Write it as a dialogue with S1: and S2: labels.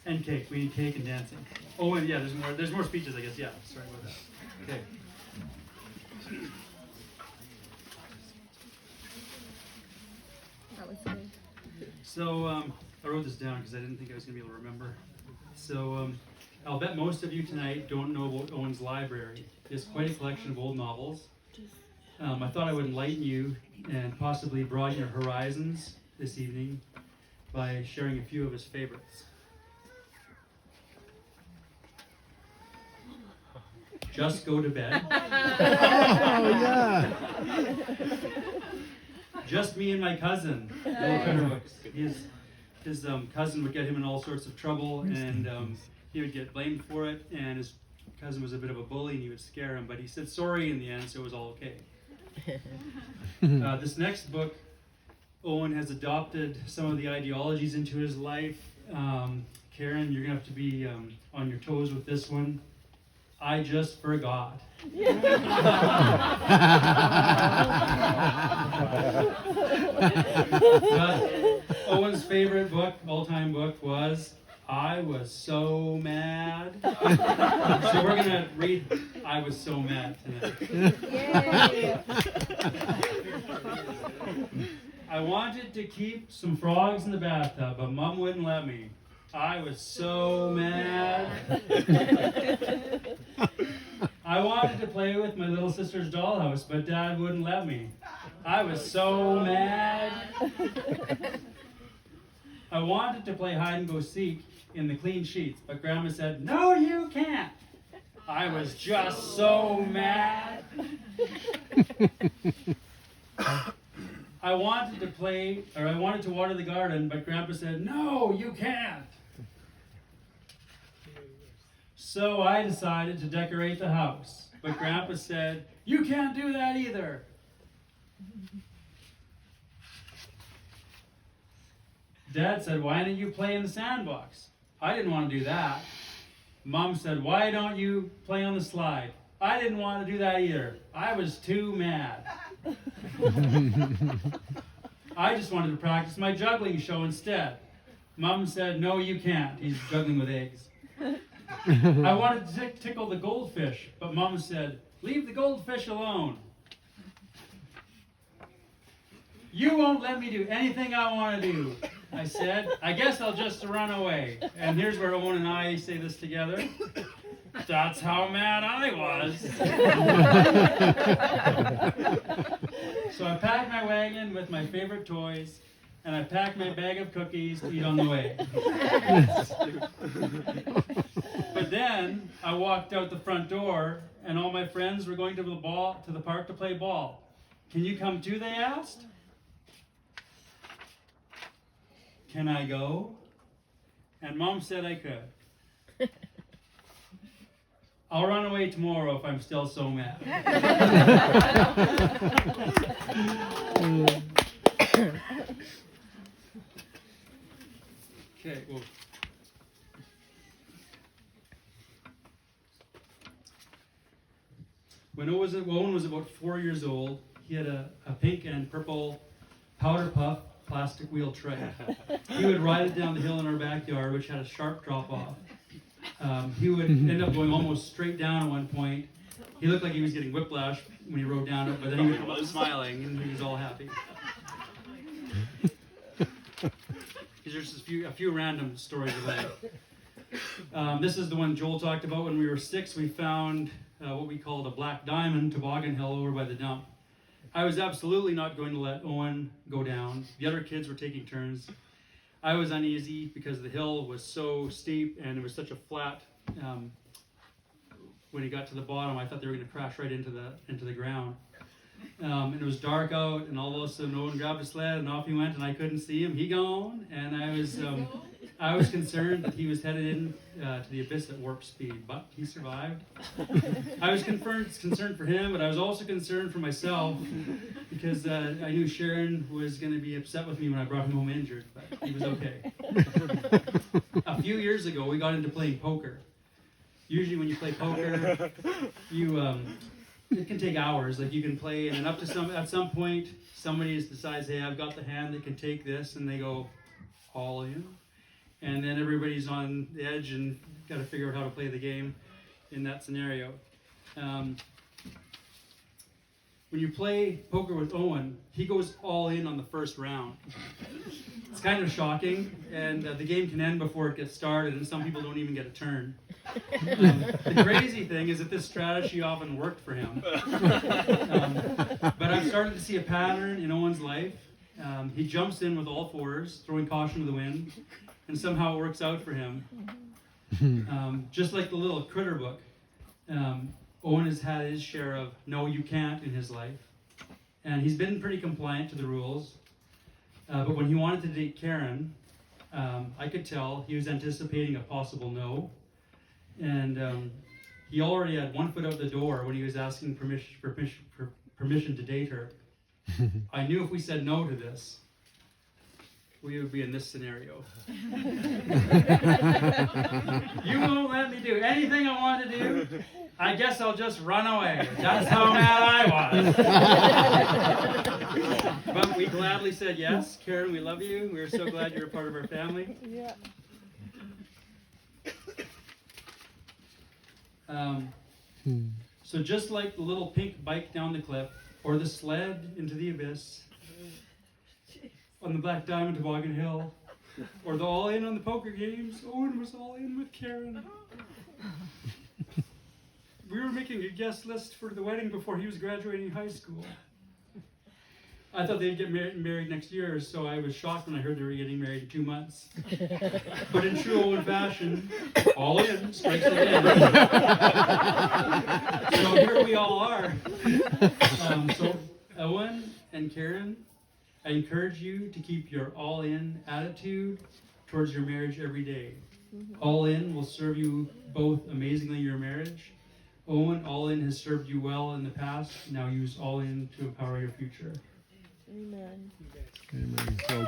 S1: And cake. We need cake and dancing. Oh, and yeah, there's more speeches, I guess. Yeah, sorry about that. Okay.
S2: That was good.
S1: So I wrote this down because I didn't think I was going to be able to remember. So I'll bet most of you tonight don't know about Owen's library. It's quite a collection of old novels. I thought I would enlighten you and possibly broaden your horizons this evening by sharing a few of his favorites. Just Go to Bed.
S3: Oh, yeah.
S1: Just Me and My Cousin. Little Critter books. His cousin would get him in all sorts of trouble, and he would get blamed for it, and his cousin was a bit of a bully, and he would scare him, but he said sorry in the end, so it was all okay. This next book, Owen has adopted some of the ideologies into his life. Karen, you're going to have to be on your toes with this one. I Just Forgot. Owen's favorite book, all-time book, was I Was So Mad. So we're going to read I Was So Mad tonight.
S2: Yay.
S1: I wanted to keep some frogs in the bathtub, but Mom wouldn't let me. I was so mad. I wanted to play with my little sister's dollhouse, but Dad wouldn't let me. I was so mad. I wanted to play hide and go seek in the clean sheets, but Grandma said, "No, you can't." I was just so mad. I wanted to water the garden, but Grandpa said, "No, you can't." So I decided to decorate the house, but Grandpa said, "You can't do that either." Dad said, "Why don't you play in the sandbox?" I didn't want to do that. Mom said, "Why don't you play on the slide?" I didn't want to do that either. I was too mad. I just wanted to practice my juggling show instead. Mom said, "No, you can't." He's juggling with eggs. I wanted to tickle the goldfish, but Mom said, "Leave the goldfish alone." "You won't let me do anything I want to do." I said, "I guess I'll just run away." And here's where Owen and I say this together. That's how mad I was. So I packed my wagon with my favorite toys, and I packed my bag of cookies to eat on the way. But then I walked out the front door, and all my friends were going to the park to play ball. "Can you come too?" they asked. "Can I go?" And Mom said I could. I'll run away tomorrow if I'm still so mad. Okay, well. When Owen was about 4 years old, he had a pink and purple powder puff plastic wheel tray. He would ride it down the hill in our backyard, which had a sharp drop off. He would end up going almost straight down at one point. He looked like he was getting whiplash when he rode down it, but then he would come up smiling and he was all happy. There's just a few random stories of that. This is the one Joel talked about. When we were 6, we found what we called a black diamond toboggan hill over by the dump. I was absolutely not going to let Owen go down. The other kids were taking turns. I was uneasy because the hill was so steep and it was such a flat. When he got to the bottom, I thought they were going to crash right into the ground. And it was dark out, and all of a sudden Owen grabbed a sled and off he went, and I couldn't see him. He gone, and I was concerned that he was headed in to the abyss at warp speed, but he survived. I was concerned for him, but I was also concerned for myself because I knew Sharon was going to be upset with me when I brought him home injured, but he was okay. A few years ago, we got into playing poker. Usually when you play poker, it can take hours. Like you can play, and then at some point, somebody decides, "Hey, I've got the hand that can take this," and they go all in. and then everybody's on the edge and got to figure out how to play the game in that scenario. When you play poker with Owen, he goes all in on the first round. It's kind of shocking, and the game can end before it gets started, and some people don't even get a turn. The crazy thing is that this strategy often worked for him. But I've started to see a pattern in Owen's life. He jumps in with all fours, throwing caution to the wind, and somehow it works out for him. Just like the little critter book, Owen has had his share of no, you can't in his life. And he's been pretty compliant to the rules. But when he wanted to date Karen, I could tell he was anticipating a possible no. And he already had one foot out the door when he was asking permission to date her. I knew if we said no to this, we would be in this scenario. You won't let me do anything I want to do. I guess I'll just run away. That's how mad I was. But we gladly said yes. Karen, we love you. We're so glad you're a part of our family.
S2: Yeah.
S1: So just like the little pink bike down the cliff, or the sled into the abyss, on the Black Diamond Toboggan Hill, or the all-in on the poker games, Owen was all in with Karen. We were making a guest list for the wedding before he was graduating high school. I thought they'd get married next year, so I was shocked when I heard they were getting married in 2 months. But in true Owen fashion, all in strikes again. So here we all are. So Owen and Karen, I encourage you to keep your all-in attitude towards your marriage every day. All in will serve you both amazingly in your marriage. Owen, all in has served you well in the past. Now use all in to empower your future.
S2: Amen.
S3: Amen. Well